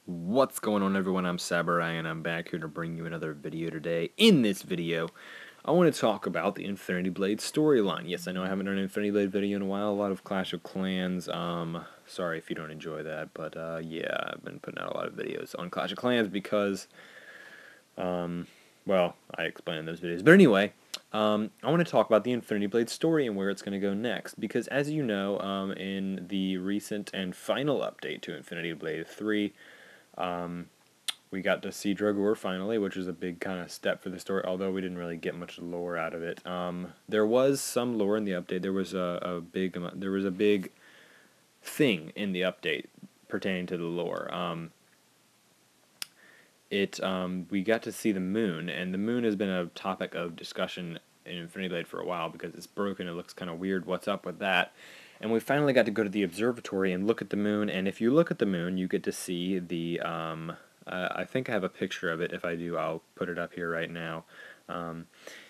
What's going on, everyone? I'm Samurai and I'm back here to bring you another video today. In this video, I want to talk about the Infinity Blade storyline. Yes, I know I haven't done an Infinity Blade video in a while, a lot of Clash of Clans. Sorry if you don't enjoy that, but yeah, I've been putting out a lot of videos on Clash of Clans because, well, I explain in those videos. But anyway, I want to talk about the Infinity Blade story and where it's going to go next, because as you know, in the recent and final update to Infinity Blade 3, we got to see Dragor finally, which was a big kind of step for the story, although we didn't really get much lore out of it. There was some lore in the update. There was a big thing in the update pertaining to the lore. We got to see the moon, and the moon has been a topic of discussion in Infinity Blade for a while because it's broken. It looks kind of weird. What's up with that? And we finally got to go to the observatory and look at the moon. And if you look at the moon, you get to see the I think I have a picture of it. If I do, I'll put it up here right now.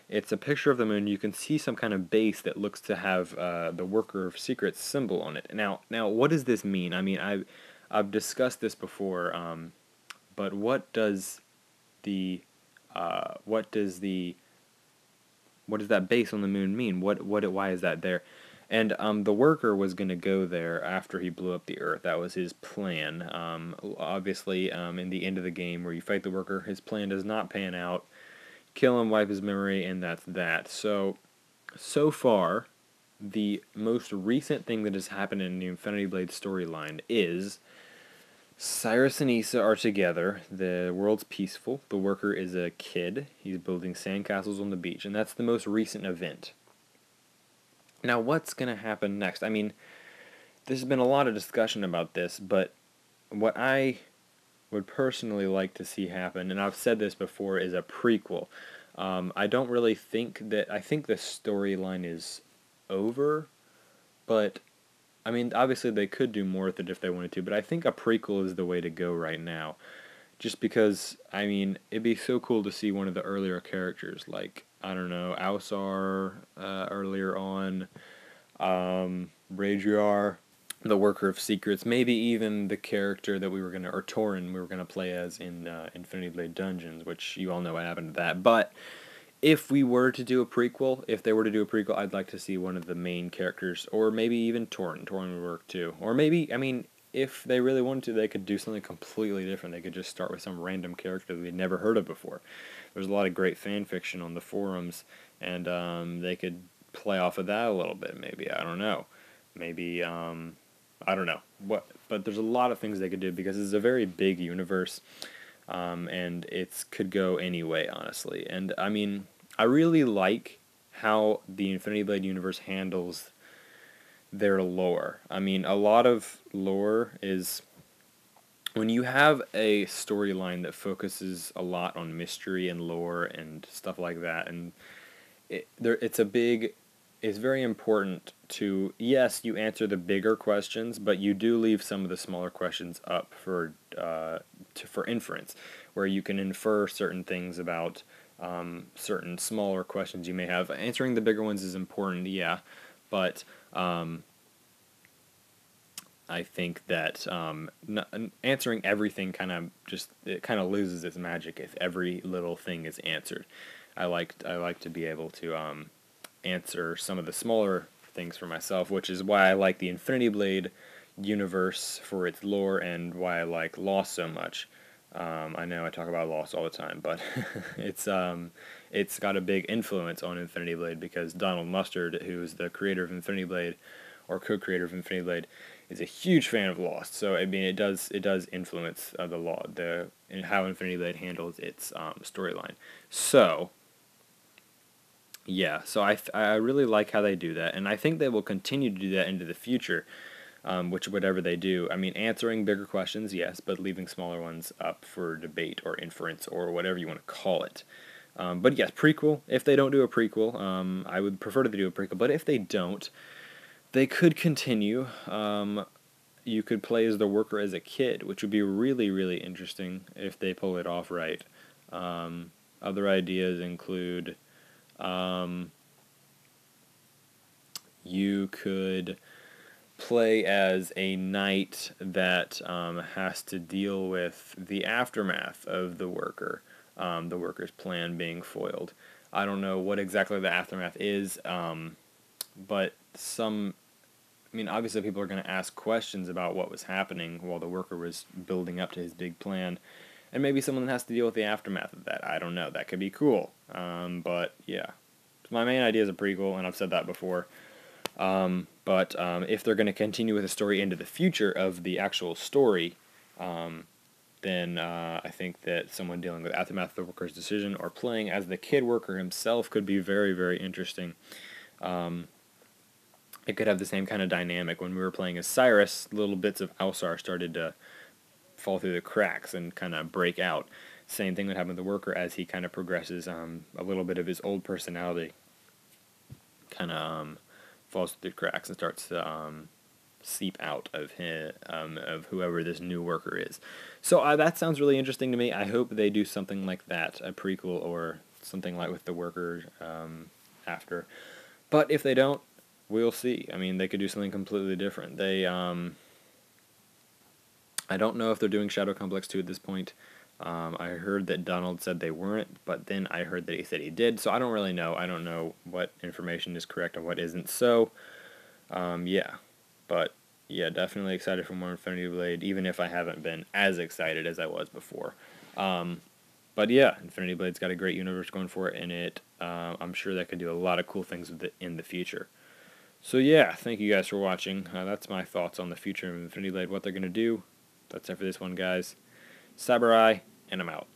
It's a picture of the moon. You can see some kind of base that looks to have the Worker of Secrets symbol on it. Now, what does this mean? I mean, I've discussed this before, but what does that base on the moon mean? Why is that there? And the Worker was going to go there after he blew up the Earth. That was his plan. Obviously, in the end of the game where you fight the Worker, his plan does not pan out. Kill him, wipe his memory, and that's that. So far, the most recent thing that has happened in the Infinity Blade storyline is Cyrus and Issa are together. The world's peaceful. The Worker is a kid. He's building sandcastles on the beach, and that's the most recent event. Now, what's going to happen next? I mean, there's been a lot of discussion about this, but what I would personally like to see happen, and I've said this before, is a prequel. I don't really think that... I think the storyline is over, but, I mean, obviously they could do more with it if they wanted to, but I think a prequel is the way to go right now. Just because, I mean, it'd be so cool to see one of the earlier characters, like, I don't know, Alsar earlier on, Rajiar, the Worker of Secrets, maybe even the character that or Torin we were going to play as in Infinity Blade Dungeons, which you all know what happened to that. But if they were to do a prequel, I'd like to see one of the main characters, or maybe even Torin. Torin would work too. Or maybe, I mean, if they really wanted to, they could do something completely different. They could just start with some random character that they'd never heard of before. There's a lot of great fan fiction on the forums, and they could play off of that a little bit, maybe. I don't know. Maybe, I don't know. But there's a lot of things they could do, because it's a very big universe, and it could go any way, honestly. And, I mean, I really like how the Infinity Blade universe handles their lore. I mean, a lot of lore is... When you have a storyline that focuses a lot on mystery and lore and stuff like that, and it's very important to, yes, you answer the bigger questions, but you do leave some of the smaller questions up for inference, where you can infer certain things about certain smaller questions you may have. Answering the bigger ones is important, yeah, but I think that answering everything kind of loses its magic if every little thing is answered. I like to be able to answer some of the smaller things for myself, which is why I like the Infinity Blade universe for its lore and why I like Lost so much. I know I talk about Lost all the time, but it's got a big influence on Infinity Blade because Donald Mustard, who's the creator of Infinity Blade, or co-creator of Infinity Blade, is a huge fan of Lost. So I mean, it does influence and how Infinity Blade handles its storyline. So yeah, so I really like how they do that, and I think they will continue to do that into the future. Whatever they do, I mean, answering bigger questions, yes, but leaving smaller ones up for debate or inference or whatever you want to call it. But yes, prequel. If they don't do a prequel, I would prefer to do a prequel. But if they don't, they could continue. You could play as the Worker as a kid, which would be really, really interesting if they pull it off right. Other ideas include you could play as a knight that has to deal with the aftermath of the worker's plan being foiled. I don't know what exactly the aftermath is, but obviously people are going to ask questions about what was happening while the worker was building up to his big plan, and maybe someone has to deal with the aftermath of that. I don't know. That could be cool. But yeah, my main idea is a prequel, and I've said that before. But if they're going to continue with the story into the future of the actual story, then I think that someone dealing with aftermath of the worker's decision or playing as the kid worker himself could be very, very interesting. It could have the same kind of dynamic. When we were playing as Cyrus, little bits of Alsar started to fall through the cracks and kind of break out. Same thing would happen with the worker as he kind of progresses. A little bit of his old personality kind of falls through the cracks and starts to seep out of whoever this new worker is. So that sounds really interesting to me. I hope they do something like that, a prequel or something like with the worker after. But if they don't, we'll see. I mean, they could do something completely different. I don't know if they're doing Shadow Complex 2 at this point. I heard that Donald said they weren't, but then I heard that he said he did, so I don't really know. I don't know what information is correct and what isn't. So, yeah. But, yeah, definitely excited for more Infinity Blade, even if I haven't been as excited as I was before. But, yeah, Infinity Blade's got a great universe going for it, and I'm sure that could do a lot of cool things with it in the future. So, yeah, thank you guys for watching. That's my thoughts on the future of Infinity Blade, what they're going to do. That's it for this one, guys. Samurai, and I'm out.